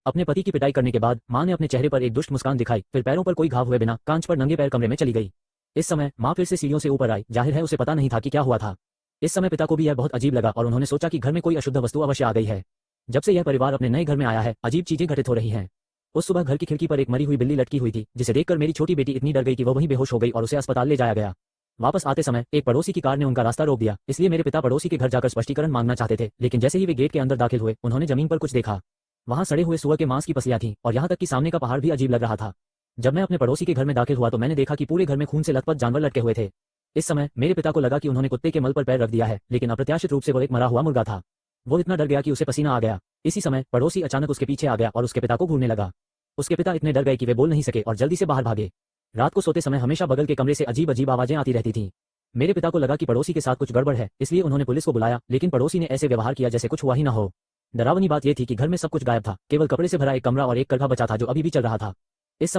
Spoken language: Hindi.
अपने पति की पिटाई करने के बाद मां ने अपने चेहरे पर एक दुष्ट मुस्कान दिखाई, फिर पैरों पर कोई घाव हुए बिना कांच पर नंगे पैर कमरे में चली गई। इस समय मां फिर से सीढ़ियों से ऊपर आई, जाहिर है उसे पता नहीं था कि क्या हुआ था। इस समय पिता को भी यह बहुत अजीब लगा और उन्होंने सोचा कि घर में कोई अशुद्ध वस्तु अवश्य आ गई है। जब से यह परिवार अपने नए घर में आया है, अजीब चीजें घटित हो रही हैं। उस सुबह घर की खिड़की पर एक मरी हुई बिल्ली लटकी हुई थी, जिसे देखकर मेरी छोटी बेटी इतनी डर गई कि वह वहीं बेहोश हो गई और उसे अस्पताल ले जाया गया। वापस आते समय एक पड़ोसी की कार ने उनका रास्ता रोक दिया, इसलिए मेरे पिता पड़ोसी के घर जाकर स्पष्टीकरण मांगना चाहते थे, लेकिन जैसे ही वे गेट के अंदर दाखिल हुए, उन्होंने जमीन पर कुछ देखा। वहां सड़े हुए सुअर के मांस की पसलियां थीं और यहाँ तक कि सामने का पहाड़ भी अजीब लग रहा था। जब मैं अपने पड़ोसी के घर में दाखिल हुआ तो मैंने देखा कि पूरे घर में खून से लथपथ जानवर लटके हुए थे। इस समय मेरे पिता को लगा कि उन्होंने कुत्ते के मल पर पैर रख दिया है, लेकिन अप्रत्याशित रूप से वो एक मरा हुआ मुर्गा था। वो इतना डर गया कि उसे पसीना आ गया। इसी समय पड़ोसी अचानक उसके पीछे आ गया और उसके पिता को घूरने लगा। उसके पिता इतने डर गए कि वे बोल नहीं सके और जल्दी से बाहर भागे। रात को सोते समय हमेशा बगल के कमरे से अजीब अजीब आवाजें आती रहती थीं। मेरे पिता को लगा कि पड़ोसी के साथ कुछ गड़बड़ है, इसलिए उन्होंने पुलिस को बुलाया, लेकिन पड़ोसी ने ऐसे व्यवहार किया जैसे कुछ हुआ ही न हो। डरावनी बात यह थी कि घर में सब कुछ गायब था, केवल कपड़े से भरा एक कमरा और एक करघा बचा था जो अभी भी चल रहा था।